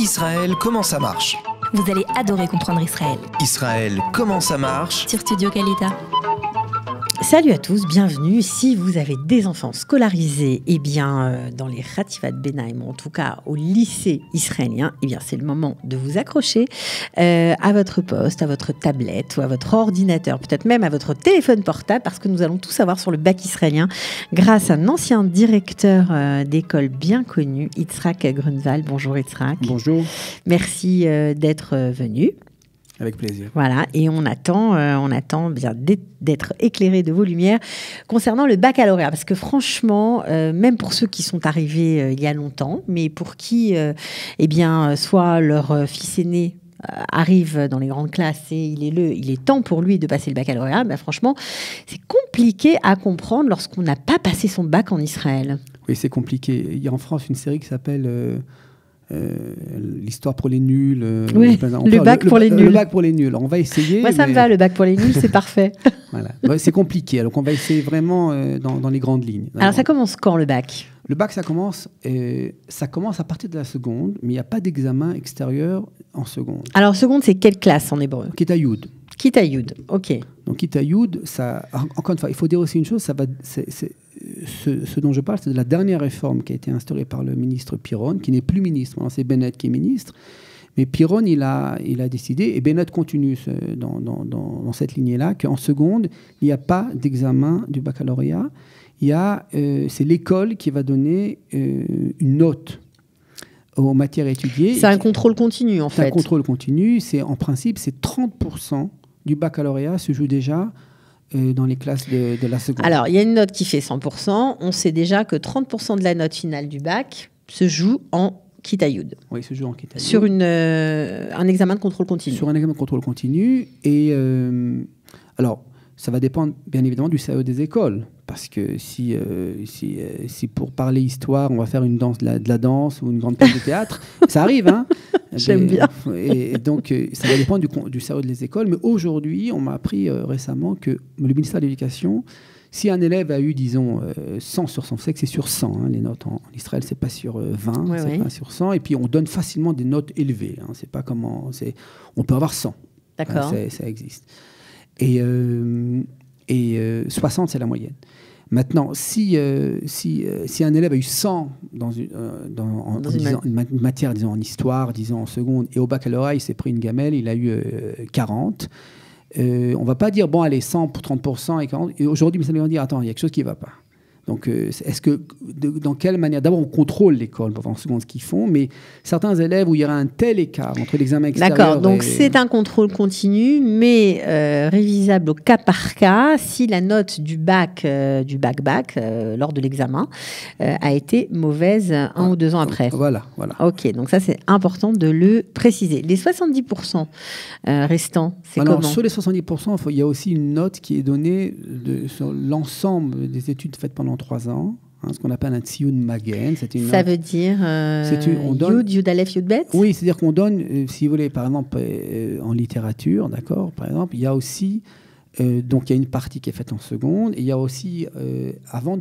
Israël, comment ça marche? Vous allez adorer comprendre Israël. Israël, comment ça marche? Sur Studio Kalita. Salut à tous, bienvenue. Si vous avez des enfants scolarisés, dans les Khativat Benaim, en tout cas au lycée israélien, c'est le moment de vous accrocher à votre poste, à votre tablette ou à votre ordinateur, peut-être même à votre téléphone portable, parce que nous allons tout savoir sur le bac israélien grâce à un ancien directeur d'école bien connu, Yitzhak Grunwald. Bonjour Yitzhak. Bonjour. Merci d'être venu. Avec plaisir. Voilà, et on attend bien d'être éclairé de vos lumières concernant le baccalauréat. Parce que franchement, même pour ceux qui sont arrivés il y a longtemps, mais pour qui, soit leur fils aîné arrive dans les grandes classes et il est temps pour lui de passer le baccalauréat, franchement, c'est compliqué à comprendre lorsqu'on n'a pas passé son bac en Israël. Oui, c'est compliqué. Il y a en France une série qui s'appelle... l'histoire pour les nuls. Le bac pour les nuls. Le bac pour les nuls. On va essayer. Moi, ça me va, le bac pour les nuls, c'est parfait. Voilà. Ouais, c'est compliqué. Donc, on va essayer vraiment dans les grandes lignes. Alors, ça commence quand, le bac? Le bac, ça commence à partir de la seconde, mais il n'y a pas d'examen extérieur en seconde. Alors, seconde, c'est quelle classe en hébreu? Kita Yud. Kita Yud, ok. Donc, Kita Yud, ça, encore une fois, il faut dire aussi une chose, ce dont je parle, c'est de la dernière réforme qui a été instaurée par le ministre Piron, qui n'est plus ministre, maintenant c'est Bennett qui est ministre. Mais Piron, il a décidé, et Bennett continue dans cette lignée-là, qu'en seconde, il n'y a pas d'examen du baccalauréat. C'est l'école qui va donner une note aux matières étudiées. C'est un contrôle continu, en fait. C'est un contrôle continu. En principe, c'est 30% du baccalauréat se joue déjà dans les classes de la seconde. Alors, il y a une note qui fait 100%. On sait déjà que 30% de la note finale du bac se joue en Kita Yud. Oui, se joue en Kita Yud. Sur un examen de contrôle continu. Sur un examen de contrôle continu. Et alors, ça va dépendre bien évidemment du sérieux des écoles. Parce que si pour parler histoire, on va faire de la danse ou une grande pièce de théâtre, ça arrive, hein. J'aime bien. Et donc, ça va dépendre du sérieux des écoles. Mais aujourd'hui, on m'a appris récemment que le ministère de l'Éducation, si un élève a eu, disons, 100 sur 100, c'est que c'est sur 100, hein, les notes en Israël, c'est pas sur 20, c'est pas sur 100. Et puis, on donne facilement des notes élevées. Hein, c'est pas comment... On peut avoir 100. D'accord. Ça existe. Et 60, c'est la moyenne. Maintenant, si un élève a eu 100 dans une matière, disons en histoire, disons en seconde, et au baccalauréat, il s'est pris une gamelle, il a eu 40, on ne va pas dire, bon, allez, 100 pour 30% et 40. Et aujourd'hui, ça va dire, attends, il y a quelque chose qui ne va pas. Donc, dans quelle manière? D'abord, on contrôle l'école pour voir en seconde ce qu'ils font, mais certains élèves où il y aura un tel écart entre l'examen extérieur... D'accord, donc c'est un contrôle continu, mais révisable au cas par cas si la note du bac lors de l'examen a été mauvaise 1 ou 2 ans après. Voilà. Ok, donc ça, c'est important de le préciser. Les 70% restants, c'est comment? Sur les 70%, il y a aussi une note qui est donnée sur l'ensemble des études faites pendant 3 ans, hein, ce qu'on appelle un Tziyun Magen. Ça veut dire Yud, Yud Aleph, Yud Bet? Oui, c'est-à-dire qu'on donne, si vous voulez, par exemple, en littérature, d'accord, par exemple, il y a aussi, donc il y a une partie qui est faite en seconde, et il y a aussi, avant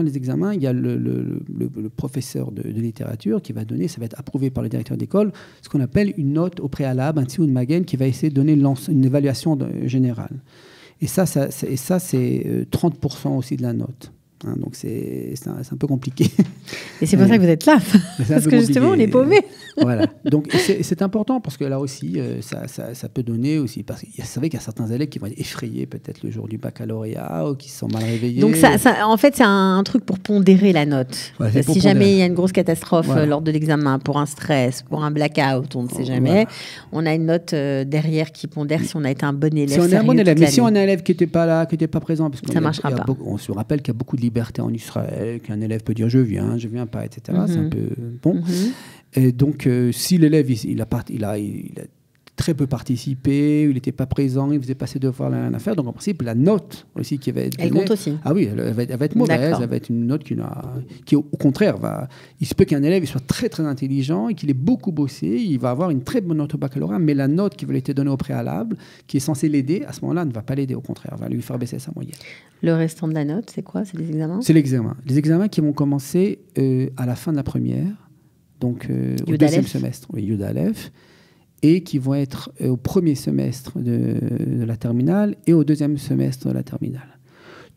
les examens, il y a le professeur de littérature qui va donner, ça va être approuvé par le directeur d'école, ce qu'on appelle une note au préalable, un Tziyun Magen, qui va essayer de donner une évaluation générale. Et ça c'est 30% aussi de la note. Hein, donc c'est un peu compliqué. Et c'est pour ça que vous êtes là, parce que justement on est paumés. Voilà. Donc c'est important parce que là aussi ça peut donner aussi, parce que c'est vrai qu'il y a certains élèves qui vont être effrayés peut-être le jour du baccalauréat ou qui se sont mal réveillés. Donc en fait c'est un truc pour pondérer la note. Ouais, si jamais il y a une grosse catastrophe lors de l'examen, pour un stress, pour un blackout, on ne sait jamais. On a une note derrière qui pondère si on a été un bon élève. Si on est un bon élève, mais si on a un élève qui n'était pas là, qui n'était pas présent, parce que ça ne marchera pas. On se rappelle qu'il y a beaucoup de liberté en Israël, qu'un élève peut dire je viens pas, etc. C'est un peu bon. Et donc, si l'élève il a très peu participé, il n'était pas présent, il faisait passer devoir rien à faire. Donc en principe, la note aussi qui va être donnée, elle compte aussi. Ah oui, elle va être mauvaise, elle va être une note qui au contraire il se peut qu'un élève soit très très intelligent et qu'il ait beaucoup bossé, il va avoir une très bonne note au baccalauréat, mais la note qui va lui être donnée au préalable, qui est censée l'aider, à ce moment-là, ne va pas l'aider, au contraire, va lui faire baisser sa moyenne. Le restant de la note, c'est quoi? C'est les examens? C'est l'examen. Les examens qui vont commencer à la fin de la première. donc au Yud deuxième Aleph. semestre, oui, Yud Aleph, et qui vont être au premier semestre de la terminale et au deuxième semestre de la terminale.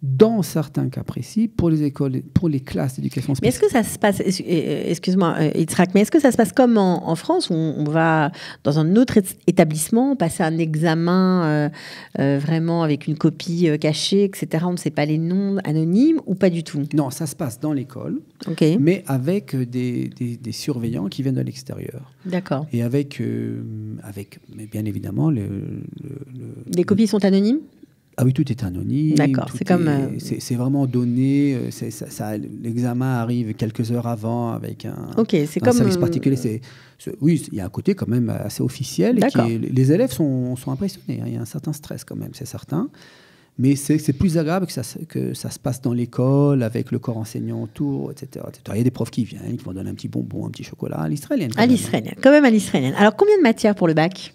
Dans certains cas précis, pour les écoles, pour les classes d'éducation Mais est-ce spéciale. que ça se passe, excuse-moi Yitzhak, mais est-ce que ça se passe comme en France où on va dans un autre établissement passer un examen vraiment avec une copie cachée, etc. On ne sait pas les noms anonymes ou pas du tout? Non, ça se passe dans l'école, Ok, mais avec des surveillants qui viennent de l'extérieur. d'accord. Et avec mais bien évidemment, Les copies sont anonymes? ah oui, tout est anonyme. D'accord, tout c'est comme, c'est vraiment donné. L'examen arrive quelques heures avant avec un C'est un comme service particulier. Oui, il y a un côté quand même assez officiel. D'accord. Les élèves sont impressionnés, hein. Il y a un certain stress quand même, c'est certain. Mais c'est plus agréable que ça se passe dans l'école, avec le corps enseignant autour, etc., etc. Il y a des profs qui viennent, qui vont donner un petit bonbon, un petit chocolat à l'israélienne. à l'israélienne, quand même à l'israélienne. Alors combien de matières pour le bac?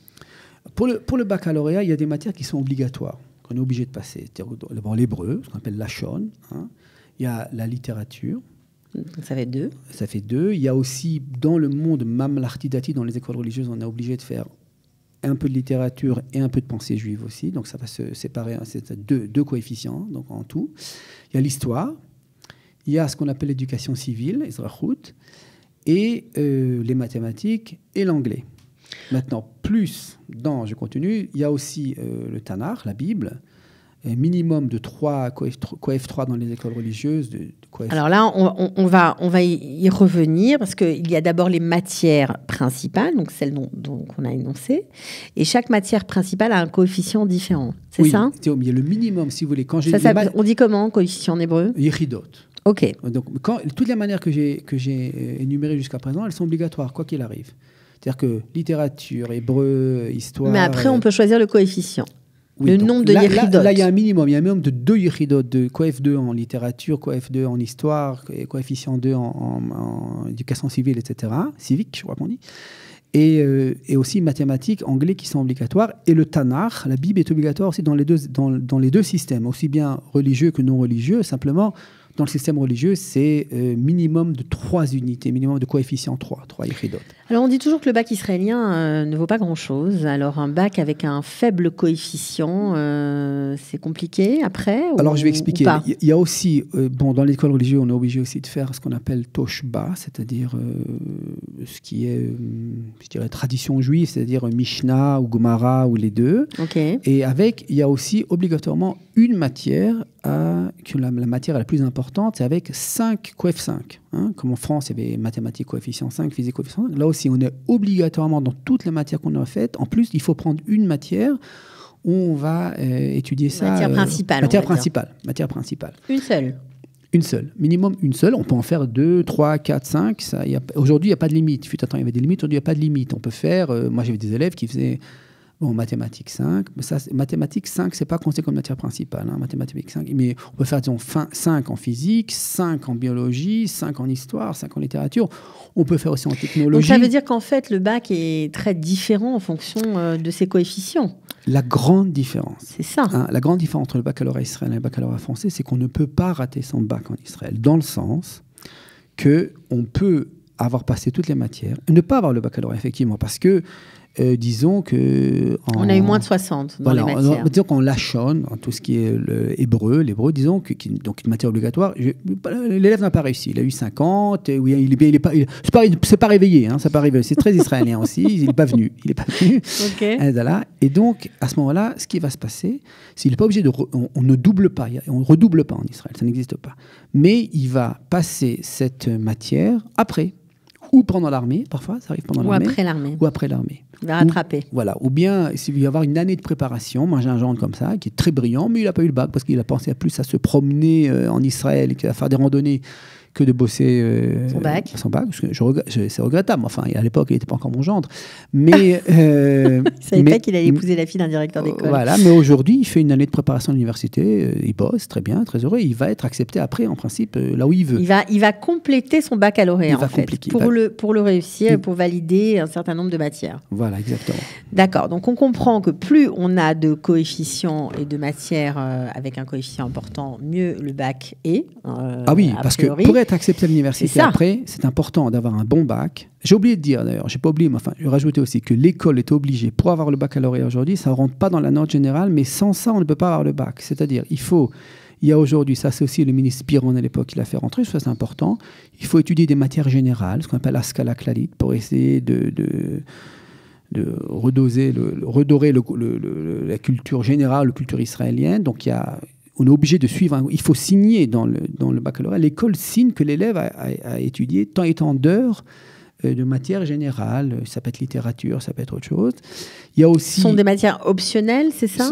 Pour le baccalauréat, il y a des matières qui sont obligatoires, qu'on est obligé de passer. D'abord l'hébreu, ce qu'on appelle l'achon. Hein. Il y a la littérature. Donc, ça fait 2. Ça fait 2. Il y a aussi, dans le monde mamlarti dati, dans les écoles religieuses, on est obligé de faire un peu de littérature et un peu de pensée juive aussi. Donc ça va se séparer, hein, c'est deux coefficients donc en tout. Il y a l'histoire. Il y a ce qu'on appelle l'éducation civile, Ezrachut, et les mathématiques et l'anglais. Maintenant, je continue, il y a aussi le Tanakh, la Bible, minimum de 3 coef 3 dans les écoles religieuses. Alors là, on va y revenir parce qu'il y a d'abord les matières principales, donc celles dont on a énoncé, et chaque matière principale a un coefficient différent. C'est oui, ça? Il y a le minimum, si vous voulez. Quand On dit comment, coefficient en hébreu? Yechidot. Ok. Donc, toutes les manières que j'ai énumérées jusqu'à présent, elles sont obligatoires, quoi qu'il arrive. C'est-à-dire que littérature, hébreu, histoire... Mais après, on peut choisir le coefficient. Oui, le donc nombre de yechidot. Là, il y a un minimum. Il y a un minimum de 2 yechidot, de coef 2 en littérature, coef 2 en histoire, coefficient 2 en éducation civile, etc. Civique, je crois qu'on dit. Et aussi mathématiques, anglais qui sont obligatoires. Et le Tanakh, la Bible, est obligatoire aussi dans les deux systèmes, aussi bien religieux que non religieux. Simplement, dans le système religieux, c'est minimum de 3 unités, minimum de coefficient 3 yechidot. Alors, on dit toujours que le bac israélien ne vaut pas grand-chose. Alors, un bac avec un faible coefficient, c'est compliqué après? Alors, je vais expliquer. Pas. Il y a aussi, dans l'école religieuse, on est obligé aussi de faire ce qu'on appelle toshba, c'est-à-dire ce qui est, je dirais, tradition juive, c'est-à-dire Mishnah ou Gemara ou les deux. Okay. Et il y a aussi obligatoirement une matière, que la matière la plus importante, c'est avec 5 coef 5. Hein, comme en France, il y avait mathématiques coefficient 5, physique coefficient 5. Là aussi, on est obligatoirement dans toutes les matières qu'on a faites. En plus, il faut prendre une matière où on va étudier ça. Matière principale. Matière principale. Une seule. Une seule. Minimum une seule. On peut en faire 2, 3, 4, 5. Aujourd'hui, il n'y a pas de limite. Il y avait des limites. Aujourd'hui, il n'y a pas de limite. On peut faire... moi, j'avais des élèves qui faisaient... mathématiques 5. Mais ça, mathématiques 5, c'est pas considéré comme matière principale. Hein, mathématiques 5. Mais on peut faire, disons, 5 en physique, 5 en biologie, 5 en histoire, 5 en littérature. On peut faire aussi en technologie. Donc ça veut dire qu'en fait, le bac est très différent en fonction de ses coefficients. La grande différence. C'est ça. Hein, la grande différence entre le baccalauréat israélien et le baccalauréat français, c'est qu'on ne peut pas rater son bac en Israël. Dans le sens qu'on peut avoir passé toutes les matières, ne pas avoir le baccalauréat, effectivement, parce que disons que... On a eu moins de 60 dans les matières. Disons qu'en lachon, en tout ce qui est l'hébreu, disons, donc une matière obligatoire, l'élève n'a pas réussi. Il a eu 50, oui, c'est pas réveillé, hein, c'est pas réveillé. C'est très israélien aussi, il n'est pas venu. Okay. Et donc, à ce moment-là, ce qui va se passer, c'est qu'il n'est pas obligé de... on ne double pas, on ne redouble pas en Israël, ça n'existe pas. Mais il va passer cette matière après, ou pendant l'armée, parfois, ça arrive pendant l'armée. Ou après l'armée. Il va rattraper. Ou bien, s'il veut y avoir une année de préparation, moi j'ai un gendre comme ça, qui est très brillant, mais il n'a pas eu le bac, parce qu'il a pensé plus à se promener en Israël, et à faire des randonnées, que de bosser son bac. Parce que c'est regrettable. Enfin, à l'époque, il n'était pas encore mon gendre. Mais, il ne savait pas qu'il allait épouser la fille d'un directeur d'école. Voilà, mais aujourd'hui, il fait une année de préparation à l'université, il bosse très bien, très heureux, et il va être accepté après, en principe, là où il veut. Il va compléter son baccalauréat, en fait, pour le réussir, pour valider un certain nombre de matières. Voilà, exactement. D'accord, donc on comprend que plus on a de coefficients et de matières avec un coefficient important, mieux le bac est. Ah oui, parce que être accepté à l'université après, c'est important d'avoir un bon bac. J'ai oublié de dire d'ailleurs, j'ai pas oublié, mais enfin, je vais rajouter aussi que l'école est obligée, pour avoir le baccalauréat aujourd'hui, ça ne rentre pas dans la note générale, mais sans ça, on ne peut pas avoir le bac. C'est-à-dire, il y a aujourd'hui, ça c'est aussi le ministre Piron à l'époque qui l'a fait rentrer, ça c'est important, il faut étudier des matières générales, ce qu'on appelle la scala clalit, pour essayer de redorer la culture générale, la culture israélienne. Donc on est obligé de suivre, il faut signer dans le baccalauréat. L'école signe que l'élève a étudié tant et tant d'heures de matière générale. Ça peut être littérature, ça peut être autre chose. Il y a aussi... Ce sont des matières optionnelles, c'est ça ?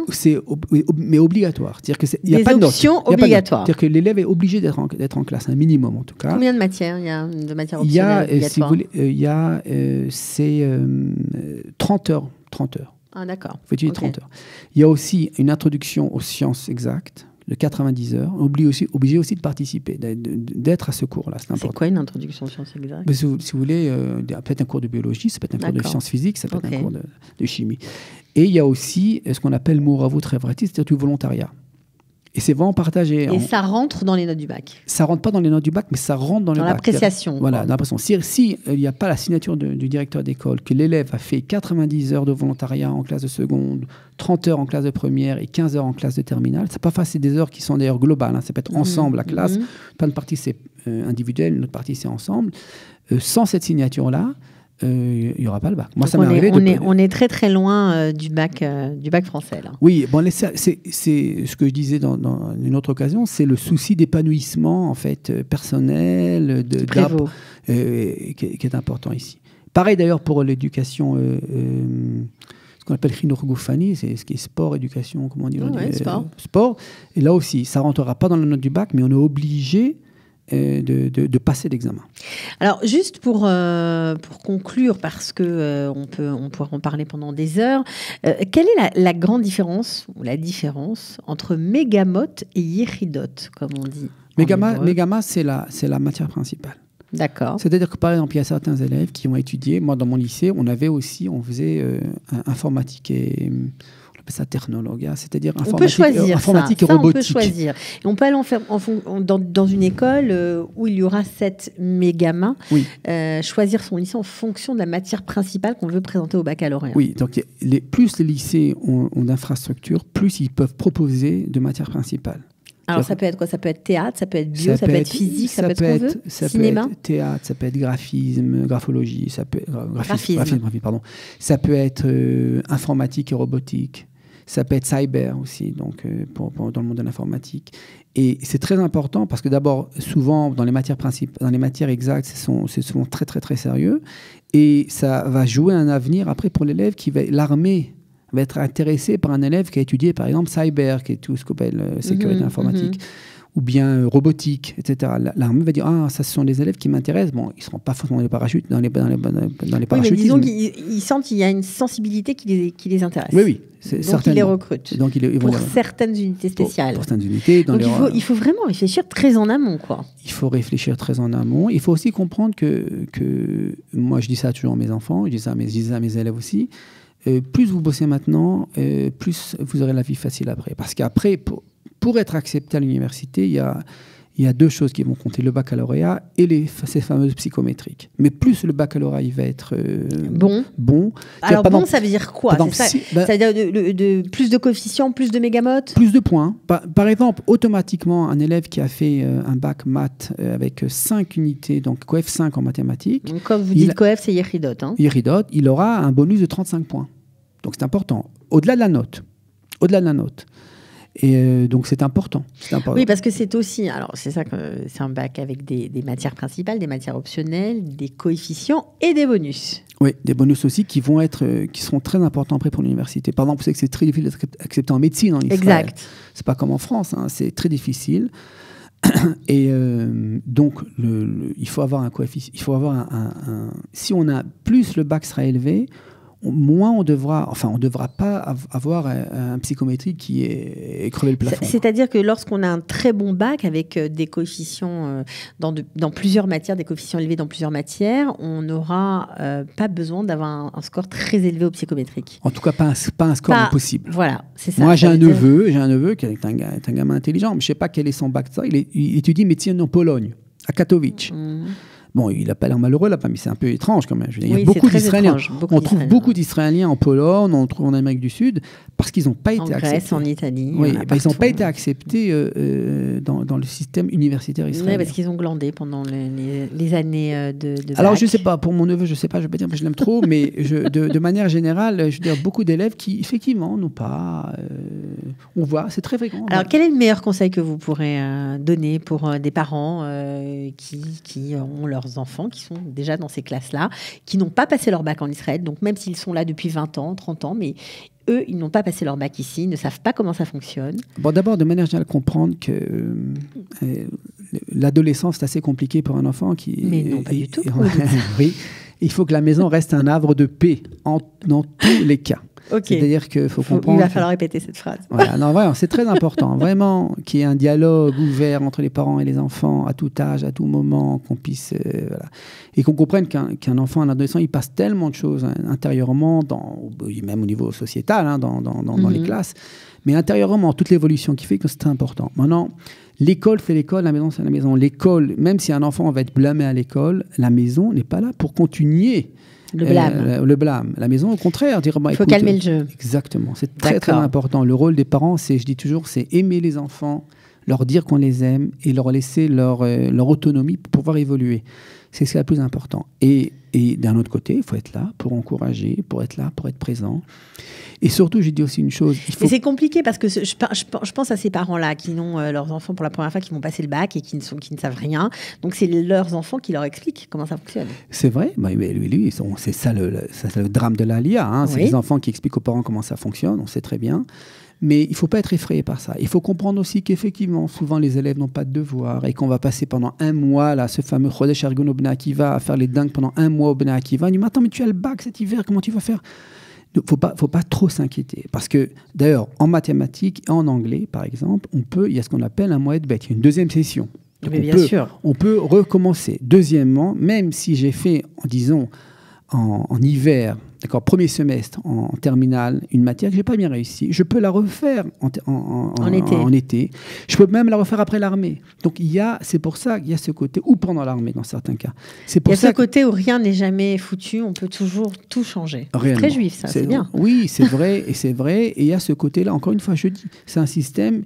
Mais obligatoires. C'est-à-dire que il y a des pas de notes. options obligatoires. C'est-à-dire que l'élève est obligé d'être en classe, un minimum en tout cas. Combien de matières il y a de matières optionnelles obligatoires ? C'est 30 heures. 30 heures. Ah d'accord. Il faut étudier 30 heures. Il y a aussi une introduction aux sciences exactes de 90 heures. On est obligé aussi de participer, d'être à ce cours-là. C'est quoi une introduction aux sciences exactes ? Si vous voulez, peut-être un cours de biologie, ça peut être un cours de sciences physiques, ça peut être un cours de chimie. Et il y a aussi ce qu'on appelle Mouravu Trevrati, c'est-à-dire du volontariat. Et c'est vraiment partagé. Et ça rentre dans les notes du bac ? Ça rentre pas dans les notes du bac, mais ça rentre dans le bac. Dans l'appréciation. Voilà, dans l'appréciation. Si il n'y a pas la signature du directeur d'école, que l'élève a fait 90 heures de volontariat en classe de seconde, 30 heures en classe de première et 15 heures en classe de terminale, c'est pas facile, des heures qui sont d'ailleurs globales, hein, ça peut être ensemble la classe, pas une partie c'est individuel, une autre partie c'est ensemble. Sans cette signature-là, il n'y aura pas le bac. Moi, ça m'est arrivé on est très très loin du bac français. Là. Oui, bon, c'est ce que je disais dans une autre occasion, c'est le souci d'épanouissement en fait personnel, qui est important ici. Pareil d'ailleurs pour l'éducation, ce qu'on appelle Chinur Goufani, c'est ce qui est sport, éducation, comment on dit sport. Et là aussi, ça ne rentrera pas dans la note du bac, mais on est obligé de passer l'examen. Alors, juste pour conclure, parce que on pourra en parler pendant des heures, quelle est la grande différence, ou la différence, entre Mégamot et Yechidot, comme on dit? Mégama, c'est la matière principale. D'accord. C'est-à-dire que, par exemple, il y a certains élèves qui ont étudié, moi, dans mon lycée, on faisait informatique et... ça technologia, c'est-à-dire informatique et robotique. On peut choisir. Et on peut aller dans une école où il y aura 7 mégamins, choisir son lycée en fonction de la matière principale qu'on veut présenter au baccalauréat. Oui, donc plus les lycées ont d'infrastructures, plus ils peuvent proposer de matières principales. Alors ça peut être quoi? Ça peut être théâtre, ça peut être bio, ça peut être physique, ça peut être ce qu'on veut. Cinéma. Ça peut être théâtre, ça peut être graphisme, graphologie, ça peut graphisme, pardon. Ça peut être informatique et robotique. Ça peut être cyber aussi, donc dans le monde de l'informatique. Et c'est très important parce que d'abord, souvent dans les matières exactes, c'est souvent très très très sérieux, et ça va jouer un avenir après pour l'élève l'armée va être intéressé par un élève qui a étudié par exemple cyber, qui est tout ce qu'on appelle sécurité informatique, ou bien robotique, etc. L'armée va dire ça, ce sont des élèves qui m'intéressent. Bon, ils ne seront pas forcément dans les parachutes, dans les parachutistes. Oui, mais disons qu'ils sentent qu'il y a une sensibilité qui les intéresse. Oui. Donc ils les recrutent pour certaines unités spéciales. Pour certaines unités. Donc il faut vraiment réfléchir très en amont, quoi. Il faut réfléchir très en amont. Il faut aussi comprendre que moi, je dis ça toujours à mes enfants, je dis ça à mes élèves aussi. Plus vous bossez maintenant, plus vous aurez la vie facile après. Parce qu'après, pour être accepté à l'université, il y a deux choses qui vont compter, le baccalauréat et ces fameuses psychométriques. Mais plus le baccalauréat il va être bon. Alors ça veut dire quoi? Ça veut dire plus de coefficients, plus de mégamotes? Plus de points. Par exemple, automatiquement, un élève qui a fait un bac maths avec 5 unités, donc coef 5 en mathématiques. Donc, comme vous dites coef, c'est Yechidot. Yechidot, il aura un bonus de 35 points. Donc c'est important. Au-delà de la note. Et donc c'est important. Oui, parce que c'est aussi, alors c'est ça que c'est un bac avec des matières principales, des matières optionnelles, des coefficients et des bonus. Oui, des bonus aussi qui seront très importants après pour l'université. Par exemple, vous savez que c'est très difficile d'être accepté en médecine en Israël. Exact. C'est pas comme en France, c'est très difficile. Et donc il faut avoir un coefficient. Il faut avoir si on a plus le bac sera élevé, moins on devra pas avoir un psychométrique qui est crevé le plafond. C'est-à-dire que lorsqu'on a un très bon bac avec des coefficients dans plusieurs matières, des coefficients élevés dans plusieurs matières, on n'aura pas besoin d'avoir un score très élevé au psychométrique. En tout cas, pas un score impossible. Voilà, c'est ça. Moi, j'ai un neveu qui est un gamin intelligent, mais je ne sais pas quel est son bac. Il étudie médecine en Pologne. à Katowice. Bon, il n'a pas l'air malheureux là-bas, mais c'est un peu étrange quand même. Je veux dire, il y a Oui, beaucoup c'est très d'Israéliens. étrange, On trouve beaucoup d'Israéliens en Pologne, on trouve en Amérique du Sud, parce qu'ils n'ont pas été en acceptés. Grèce, en Italie. Oui, il y en a ils n'ont pas partout. été acceptés dans le système universitaire israélien. Oui, parce qu'ils ont glandé pendant les années de Alors, bac. je ne sais pas, pour mon neveu, je ne sais pas, je ne vais pas dire que je l'aime trop, mais de manière générale, je veux dire, beaucoup d'élèves qui, effectivement, n'ont pas... on voit, c'est très fréquent. Alors, quel est le meilleur conseil que vous pourrez donner pour des parents qui ont leurs enfants, qui sont déjà dans ces classes-là, qui n'ont pas passé leur bac en Israël, donc même s'ils sont là depuis 20 ans, 30 ans, mais eux, ils n'ont pas passé leur bac ici, ils ne savent pas comment ça fonctionne. Bon, d'abord, de manière générale, comprendre que l'adolescence, c'est assez compliqué pour un enfant qui... Mais non, pas du tout. Oui, il faut que la maison reste un havre de paix dans tous les cas. Ok. C'est-à-dire qu'il faut comprendre... Il va falloir répéter cette phrase. Voilà, non, vraiment, c'est très important, vraiment, qu'il y ait un dialogue ouvert entre les parents et les enfants à tout âge, à tout moment, qu'on puisse... voilà. Et qu'on comprenne qu'un enfant, un adolescent, il passe tellement de choses intérieurement, même au niveau sociétal, dans les classes, mais intérieurement, toute l'évolution qui fait que c'est très important. Maintenant, l'école, c'est l'école, la maison, c'est la maison. L'école, même si un enfant va être blâmé à l'école, la maison n'est pas là pour continuer le blâme. La maison, au contraire, dire... Il faut calmer le jeu. Exactement. C'est très, très important. Le rôle des parents, je dis toujours, c'est aimer les enfants, leur dire qu'on les aime et leur laisser leur autonomie pour pouvoir évoluer. C'est ce qui est le plus important. Et d'un autre côté, il faut être là pour encourager, pour être là, pour être présent. Et surtout, j'ai dit aussi une chose. Mais c'est compliqué parce que je pense à ces parents-là qui ont leurs enfants pour la première fois, qui vont passer le bac et qui ne savent rien. Donc, c'est leurs enfants qui leur expliquent comment ça fonctionne. C'est vrai. Bah, lui, c'est ça le drame de l'Alia. Hein. C'est les enfants qui expliquent aux parents comment ça fonctionne. On sait très bien. Mais il ne faut pas être effrayé par ça. Il faut comprendre aussi qu'effectivement, souvent, les élèves n'ont pas de devoirs et qu'on va passer pendant un mois, là, ce fameux Chodesh Argun au Bnei Akiva, à faire les dingues pendant un mois au Bnei Akiva. Il dit, mais attends, mais tu as le bac cet hiver, comment tu vas faire ? Il ne faut pas trop s'inquiéter. Parce que, d'ailleurs, en mathématiques et en anglais, par exemple, il y a ce qu'on appelle un moed bet. Il y a une deuxième session. Donc Mais bien sûr. On peut recommencer. Deuxièmement, même si j'ai fait, disons, en hiver, d'accord, premier semestre en terminale, une matière que je n'ai pas bien réussi, je peux la refaire en été. Je peux même la refaire après l'armée. Donc, c'est pour ça qu'il y a ce côté, ou pendant l'armée dans certains cas. Il y a ce côté où rien n'est jamais foutu, on peut toujours tout changer. C'est très juif, ça, c'est bien. Oui, c'est vrai, et c'est vrai. Et il y a ce côté-là, encore une fois, je dis, c'est un système...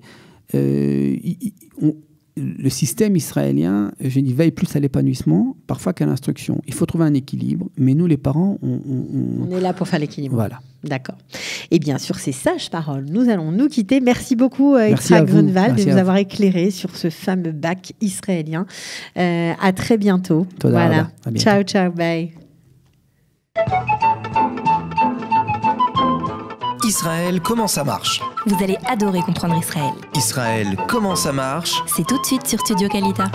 le système israélien, je dis, veille plus à l'épanouissement, parfois qu'à l'instruction. Il faut trouver un équilibre, mais nous, les parents, on est là pour faire l'équilibre. Voilà. D'accord. Et bien, sur ces sages paroles, nous allons nous quitter. Merci beaucoup, Yitzhak Grunwald, de nous avoir éclairé sur ce fameux bac israélien. À très bientôt. Voilà. À bientôt. Ciao, ciao, bye. Israël, comment ça marche ? Vous allez adorer comprendre Israël. Israël, comment ça marche ? C'est tout de suite sur Studio Kalita.